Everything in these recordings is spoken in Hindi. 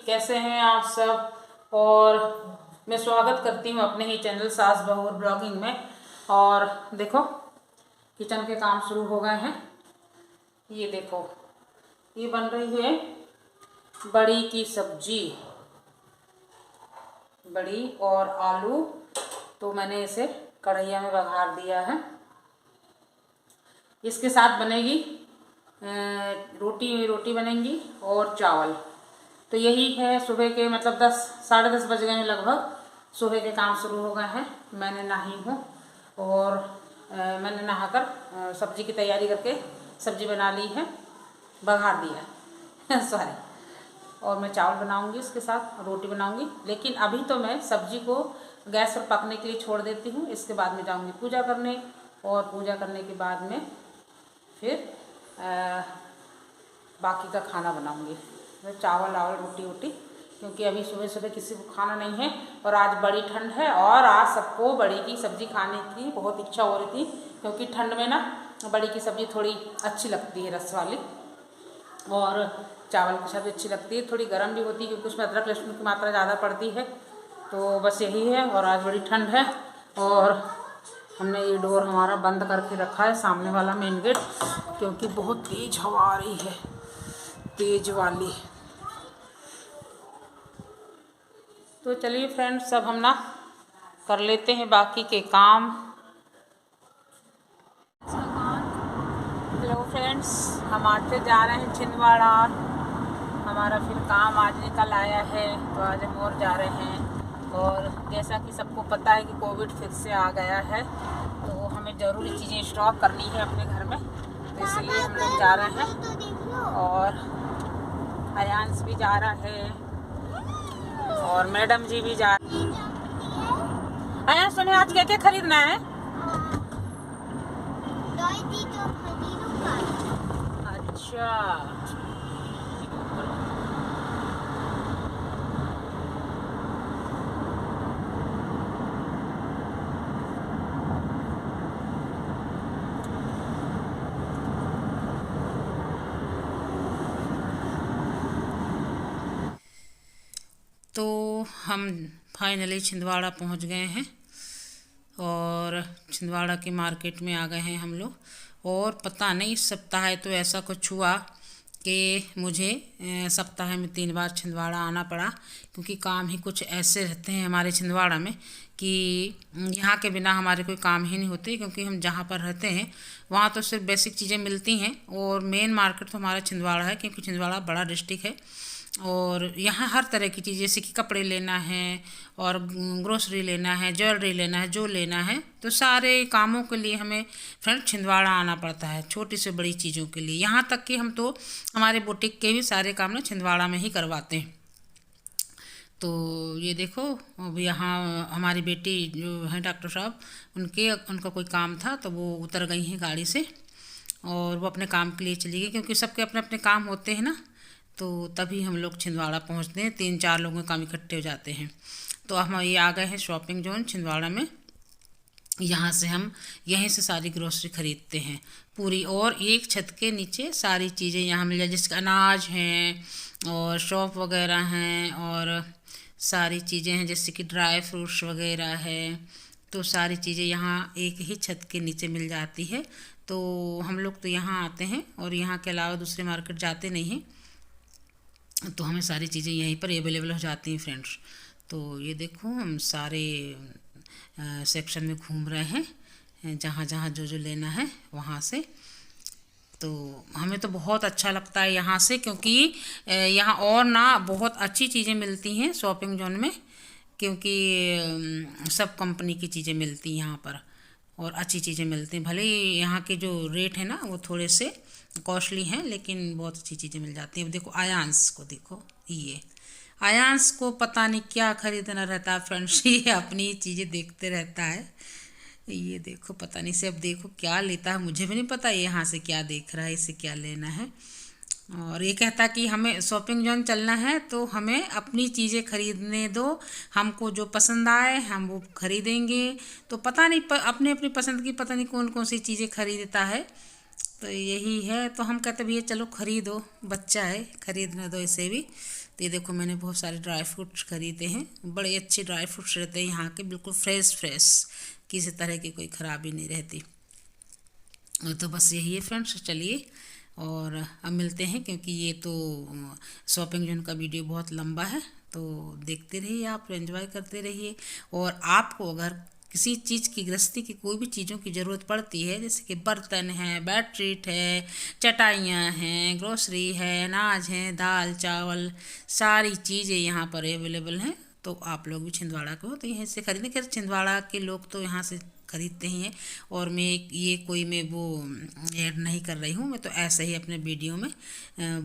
कैसे हैं आप सब। और मैं स्वागत करती हूँ अपने ही चैनल सास बहू और ब्लॉगिंग में। और देखो किचन के काम शुरू हो गए हैं। ये देखो ये बन रही है बड़ी की सब्जी, बड़ी और आलू। तो मैंने इसे कढ़ैया में बघार दिया है। इसके साथ बनेगी रोटी बनेंगी और चावल। तो यही है सुबह के, मतलब 10 साढ़े 10 बज गए हैं लगभग। सुबह के काम शुरू हो गए हैं। मैंने नहाई हूँ और मैंने नहाकर सब्जी की तैयारी करके सब्जी बना ली है, बघार दिया सॉरी। और मैं चावल बनाऊंगी, इसके साथ रोटी बनाऊंगी। लेकिन अभी तो मैं सब्जी को गैस पर पकने के लिए छोड़ देती हूँ। इसके बाद में जाऊंगी पूजा करने, और पूजा करने के बाद में फिर बाकी का खाना बनाऊंगी, चावल आवल रोटी वोटी। क्योंकि अभी सुबह सुबह किसी को खाना नहीं है और आज बड़ी ठंड है। और आज सबको बड़ी की सब्ज़ी खाने की बहुत इच्छा हो रही थी, क्योंकि ठंड में ना बड़ी की सब्ज़ी थोड़ी अच्छी लगती है, रस वाली। और चावल की सब्ज़ी अच्छी लगती है, थोड़ी गर्म भी होती है क्योंकि उसमें अदरक लहसुन की मात्रा ज़्यादा पड़ती है। तो बस यही है। और आज बड़ी ठंड है और हमने ये डोर हमारा बंद करके रखा है, सामने वाला मेन गेट, क्योंकि बहुत तेज हवा आ रही है, तेज वाली। तो चलिए फ्रेंड्स, सब हम ना कर लेते हैं बाकी के काम। हेलो फ्रेंड्स, हम आज से जा रहे हैं छिंदवाड़ा। हमारा फिर काम आज निकल आया है, तो आज हम और जा रहे हैं। और जैसा कि सबको पता है कि कोविड फिर से आ गया है, तो हमें ज़रूरी चीज़ें स्टॉक करनी है अपने घर में, तो इसलिए हम लोग जा रहे हैं। और अयांश भी जा रहा है और मैडम जी भी जा रही हैं। अयांश, तुम्हें आज क्या क्या खरीदना है? अच्छा, तो हम फाइनली छिंदवाड़ा पहुंच गए हैं और छिंदवाड़ा की मार्केट में आ गए हैं हम लोग। और पता नहीं इस सप्ताह है तो ऐसा कुछ हुआ कि मुझे सप्ताह में 3 बार छिंदवाड़ा आना पड़ा, क्योंकि काम ही कुछ ऐसे रहते हैं हमारे छिंदवाड़ा में कि यहाँ के बिना हमारे कोई काम ही नहीं होते। क्योंकि हम जहाँ पर रहते हैं वहाँ तो सिर्फ बेसिक चीज़ें मिलती हैं, और मेन मार्केट तो हमारा छिंदवाड़ा है, क्योंकि छिंदवाड़ा बड़ा डिस्ट्रिक्ट है। और यहाँ हर तरह की चीज़, जैसे कि कपड़े लेना है और ग्रोसरी लेना है, ज्वेलरी लेना है, जो लेना है, तो सारे कामों के लिए हमें फ्रेंड छिंदवाड़ा आना पड़ता है, छोटी से बड़ी चीज़ों के लिए। यहाँ तक कि हम तो हमारे बुटीक के भी सारे काम ना छिंदवाड़ा में ही करवाते हैं। तो ये देखो, अब यहाँ हमारी बेटी जो है डॉक्टर साहब, उनका कोई काम था तो वो उतर गई हैं गाड़ी से और वो अपने काम के लिए चली गई, क्योंकि सबके अपने अपने काम होते हैं ना। तो तभी हम लोग छिंदवाड़ा पहुँचते हैं, 3-4 लोगों के काम इकट्ठे हो जाते हैं। तो हम ये आ गए हैं शॉपिंग जोन छिंदवाड़ा में। यहाँ से हम यहीं से सारी ग्रोसरी खरीदते हैं पूरी, और एक छत के नीचे सारी चीज़ें यहाँ मिल जाए, जैसे अनाज हैं और शॉप वगैरह हैं और सारी चीज़ें हैं, जैसे कि ड्राई फ्रूट्स वगैरह है। तो सारी चीज़ें यहाँ एक ही छत के नीचे मिल जाती है। तो हम लोग तो यहाँ आते हैं और यहाँ के अलावा दूसरे मार्केट जाते नहीं हैं, तो हमें सारी चीज़ें यहीं पर अवेलेबल हो जाती हैं फ्रेंड्स। तो ये देखो, हम सारे सेक्शन में घूम रहे हैं, जहाँ जहाँ जो जो लेना है वहाँ से। तो हमें तो बहुत अच्छा लगता है यहाँ से, क्योंकि यहाँ और ना बहुत अच्छी चीज़ें मिलती हैं शॉपिंग जोन में, क्योंकि सब कंपनी की चीज़ें मिलती हैं यहाँ पर और अच्छी चीज़ें मिलती हैं। भले ही यहाँ के जो रेट है ना वो थोड़े से कॉस्टली हैं, लेकिन बहुत अच्छी चीज़ें मिल जाती हैं। देखो आयांश को, देखो ये आयांश को पता नहीं क्या खरीदना रहता है फ्रेंड्स, ये अपनी चीज़ें देखते रहता है। ये देखो, पता नहीं से अब देखो क्या लेता है, मुझे भी नहीं पता ये यहाँ से क्या देख रहा है, इसे क्या लेना है। और ये कहता कि हमें शॉपिंग जोन चलना है तो हमें अपनी चीज़ें खरीदने दो, हमको जो पसंद आए हम वो खरीदेंगे। तो पता नहीं अपनी अपनी पसंद की पता नहीं कौन कौन सी चीज़ें खरीदता है। तो यही है। तो हम कहते भैया चलो खरीदो, बच्चा है खरीदने दो इसे भी। तो ये देखो मैंने बहुत सारे ड्राई फ्रूट्स खरीदे हैं, बड़े अच्छे ड्राई फ्रूट्स रहते हैं यहाँ के, बिल्कुल फ्रेश फ्रेश, किसी तरह की कोई ख़राबी नहीं रहती। तो बस यही है फ्रेंड्स, चलिए और अब मिलते हैं, क्योंकि ये तो शॉपिंग जोन का वीडियो बहुत लंबा है, तो देखते रहिए, आप एंजॉय करते रहिए। और आपको अगर किसी चीज़ की, गृहस्थी की कोई भी चीज़ों की ज़रूरत पड़ती है, जैसे कि बर्तन है, बेडशीट है, चटाइयाँ हैं, ग्रोसरी है, अनाज है, दाल चावल, सारी चीज़ें यहाँ पर अवेलेबल हैं। तो आप लोग भी छिंदवाड़ा के हो तो यहीं से खरीदें। खैर छिंदवाड़ा के लोग तो यहाँ से खरीदते ही हैं। और मैं ये कोई मैं वो ऐड नहीं कर रही हूँ, मैं तो ऐसे ही अपने वीडियो में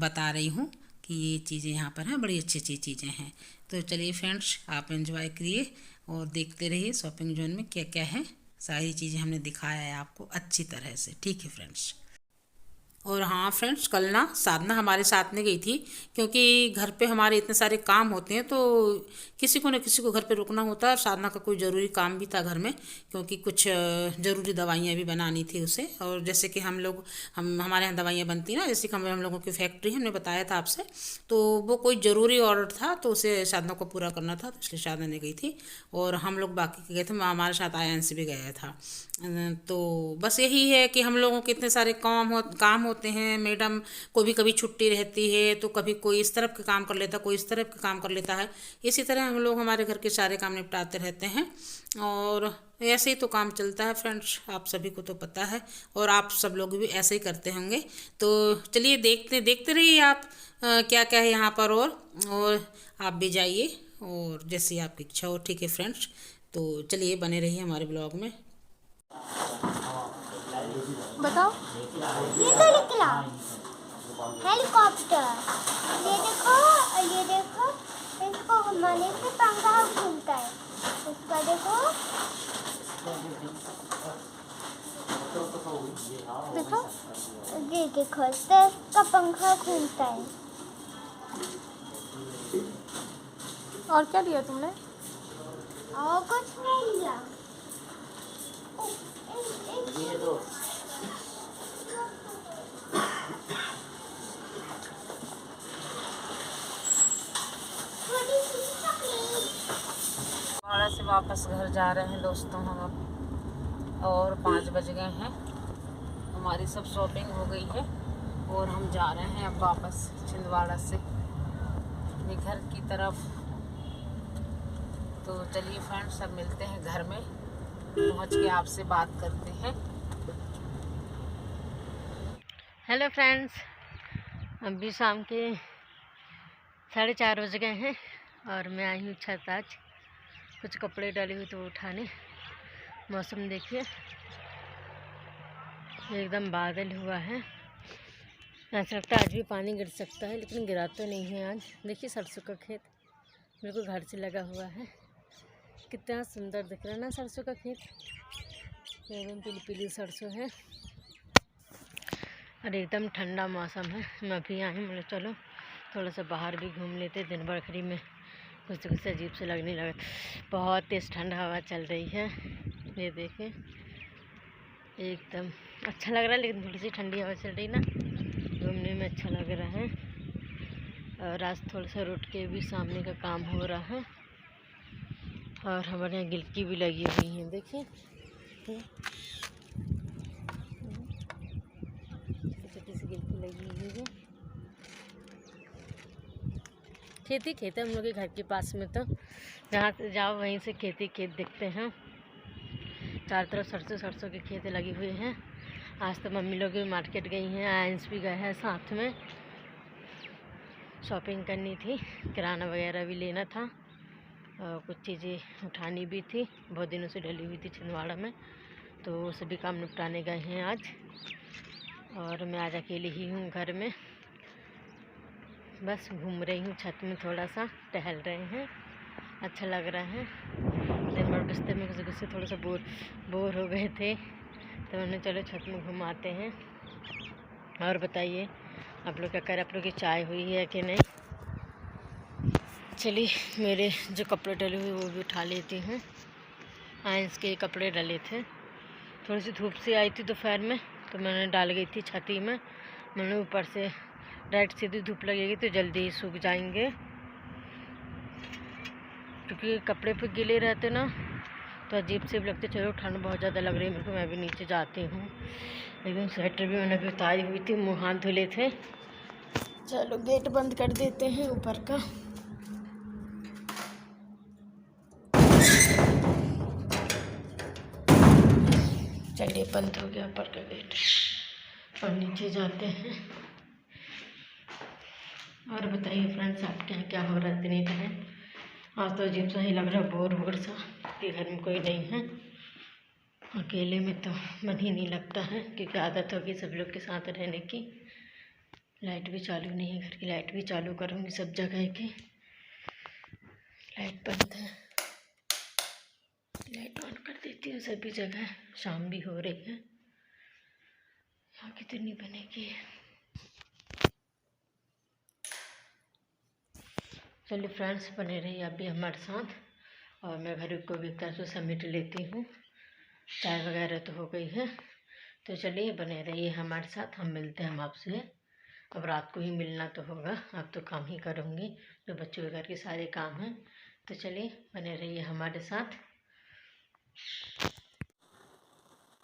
बता रही हूँ कि ये चीज़ें यहाँ पर हैं, बड़ी अच्छी अच्छी चीज़ें हैं। तो चलिए फ्रेंड्स, आप एंजॉय करिए और देखते रहिए शॉपिंग जोन में क्या क्या है। सारी चीज़ें हमने दिखाया है आपको अच्छी तरह से, ठीक है फ्रेंड्स। और हाँ फ्रेंड्स, कल ना साधना हमारे साथ में गई थी, क्योंकि घर पे हमारे इतने सारे काम होते हैं, तो किसी को न किसी को घर पे रुकना होता है। और साधना का कोई ज़रूरी काम भी था घर में, क्योंकि कुछ ज़रूरी दवाइयाँ भी बनानी थी उसे। और जैसे कि हम हमारे यहाँ दवाइयाँ बनती ना, जैसे कि हम लोगों की फैक्ट्री हमने बताया था आपसे, तो वो कोई ज़रूरी ऑर्डर था, तो उसे साधना को पूरा करना था, तो इसलिए साधना ने गई थी। और हम लोग बाकी गए थे, हमारे साथ आयांश भी गया था। तो बस यही है कि हम लोगों के इतने सारे काम होते हैं। मैडम को भी कभी छुट्टी रहती है, तो कभी कोई इस तरफ के काम कर लेता है, कोई इस तरफ के काम कर लेता है। इसी तरह हम लोग हमारे घर के सारे काम निपटाते रहते हैं, और ऐसे ही तो काम चलता है फ्रेंड्स, आप सभी को तो पता है, और आप सब लोग भी ऐसे ही करते होंगे। तो चलिए देखते रहिए आप क्या क्या है यहाँ पर। और आप भी जाइए, और जैसी आपकी इच्छा हो, ठीक है फ्रेंड्स। तो चलिए बने रहिए हमारे ब्लॉग में। बताओ, ये तो निकला हेलीकॉप्टर। ये देखो इसको घुमाने से पंखा घूमता है। इसका देखो देखो, ये देखो इसका पंखा घूमता है। और क्या लिया तुमने? और कुछ नहीं लिया। छिंदवाड़ा से वापस घर जा रहे हैं दोस्तों हम अब, और 5 बज गए हैं। हमारी सब शॉपिंग हो गई है, और हम जा रहे हैं अब वापस छिंदवाड़ा से अपने घर की तरफ। तो चलिए फ्रेंड्स, अब मिलते हैं घर में, पहुंच के आपसे बात करते हैं। हेलो फ्रेंड्स, अभी शाम के 4:30 बज गए हैं, और मैं आई हूँ छत। आज कुछ कपड़े डाले हुए तो उठाने। मौसम देखिए, एकदम बादल हुआ है। ऐसा लगता है आज भी पानी गिर सकता है, लेकिन गिरा तो नहीं है आज। देखिए सरसों का खेत बिल्कुल घर से लगा हुआ है, कितना सुंदर दिख रहा है ना सरसों का खेत। एकदम पीली पीली सरसों है, और एकदम ठंडा मौसम है। मैं अभी आई, मुझे चलो थोड़ा सा बाहर भी घूम लेते। दिन भर खड़ी में कुछ अजीब से लगने लगा। बहुत तेज़ ठंडा हवा चल रही है, ये देखें, एकदम अच्छा लग रहा है। लेकिन थोड़ी सी ठंडी हवा चल रही ना, घूमने में अच्छा लग रहा है। और आज थोड़ा सा रोड के भी सामने का काम हो रहा है, और हमारे यहाँ गिलकी भी लगी हुई है। देखिए छोटी सी गिलकी लगी हुई है। खेती खेत है हम लोग के घर के पास में, तो जहाँ से जाओ वहीं से खेती खेत दिखते हैं। चारों तरफ सरसों के खेत लगे हुए हैं। आज तो मम्मी लोग भी मार्केट गई हैं, आयंस भी गए हैं साथ में। शॉपिंग करनी थी, किराना वगैरह भी लेना था, और कुछ चीज़ें उठानी भी थी, बहुत दिनों से डली हुई थी छिंदवाड़ा में, तो सभी काम निपटाने गए हैं आज। और मैं आज अकेली ही हूँ घर में, बस घूम रही हूँ छत में, थोड़ा सा टहल रहे हैं, अच्छा लग रहा है। दिन भर बिस्तर में घुसे थोड़ा सा बोर हो गए थे, तो मैंने चलो छत में घुमाते हैं। और बताइए आप लोग क्या कर रहे, आप लोग की चाय हुई है कि नहीं। चलिए मेरे जो कपड़े डले हुए वो भी उठा लेती हूँ। आयंस के कपड़े डले थे, थोड़ी सी धूप से आई थी दोपहर में, तो मैंने डाल गई थी छती में। मैंने ऊपर से डायरेक्ट सीधी धूप लगेगी तो जल्दी ही सूख जाएंगे, क्योंकि कपड़े फिर गीले रहते ना तो अजीब से भी लगते। चलो ठंड बहुत ज़्यादा लग रही है मेरे को, मैं भी नीचे जाती हूँ। लेकिन स्वेटर भी मैंने अभी उतारी हुई थी, मुँह हाथ धुले थे। चलो गेट बंद कर देते हैं ऊपर का। चलिए बंद हो गया ऊपर का गेट और नीचे जाते हैं। और बताइए फ्रेंड्स, आपके यहाँ क्या हो रहा है इतनी टाइम? आज तो अजीब सा ही लग रहा है, बोर सा कि घर में कोई नहीं है। अकेले में तो मन ही नहीं लगता है, क्योंकि आदत होगी सब लोग के साथ रहने की। लाइट भी चालू नहीं है, घर की लाइट भी चालू करूँगी सब जगह की। लाइट बंद है, लाइट ऑन कर देती हूँ सभी जगह। शाम भी हो रही है, यहाँ कितनी बनेगी। चलिए फ्रेंड्स, बने रहिए अभी हमारे साथ। और मैं घर को भी एक तरह से समेट लेती हूँ। चाय वगैरह तो हो गई है, तो चलिए बने रहिए हमारे साथ। हम मिलते हैं हम आपसे। अब रात को ही मिलना तो होगा, अब तो काम ही करूँगी जो बच्चों के घर के सारे काम हैं। तो चलिए बने रहिए हमारे साथ।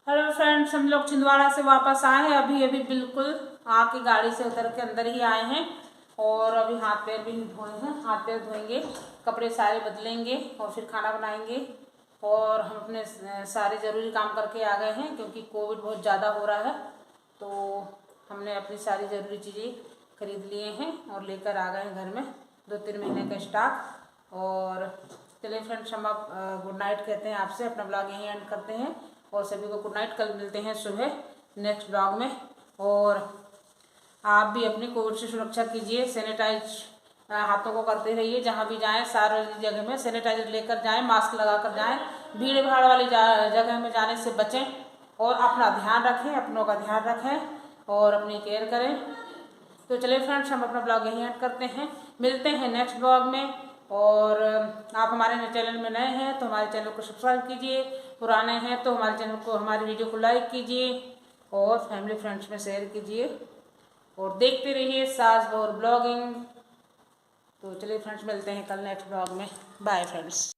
हेलो फ्रेंड्स, हम लोग छिंदवाड़ा से वापस आए हैं। अभी बिल्कुल आके गाड़ी से उतर के अंदर ही आए हैं और अभी हाथ पैर भी धोए हैं। हाथ पैर धोएंगे, कपड़े सारे बदलेंगे और फिर खाना बनाएंगे। और हम अपने सारे ज़रूरी काम करके आ गए हैं, क्योंकि कोविड बहुत ज़्यादा हो रहा है। तो हमने अपनी सारी ज़रूरी चीज़ें खरीद लिए हैं और लेकर आ गए हैं घर में 2-3 महीने का स्टॉक। और चलिए फ्रेंड्स, हम आप गुड नाइट कहते हैं आपसे। अपना ब्लॉग यहीं एंड करते हैं और सभी को गुड नाइट। कल मिलते हैं सुबह नेक्स्ट ब्लॉग में। और आप भी अपनी कोविड से सुरक्षा कीजिए, सैनिटाइज हाथों को करते रहिए। जहाँ भी जाएं सार्वजनिक जगह में सैनिटाइजर लेकर जाएं, मास्क लगा कर जाएं। भीड़ भाड़ वाली जगह में जाने से बचें और अपना ध्यान रखें, अपनों का ध्यान रखें और अपनी केयर करें। तो चलिए फ्रेंड्स, हम अपना ब्लॉग यहीं एंड करते हैं। मिलते हैं नेक्स्ट ब्लॉग में। और आप हमारे चैनल में नए हैं तो हमारे चैनल को सब्सक्राइब कीजिए, पुराने हैं तो हमारे चैनल को, हमारी वीडियो को लाइक कीजिए और फैमिली फ्रेंड्स में शेयर कीजिए और देखते रहिए सास बहू ब्लॉगिंग। तो चलिए फ्रेंड्स, मिलते हैं कल नेक्स्ट ब्लॉग में। Bye friends.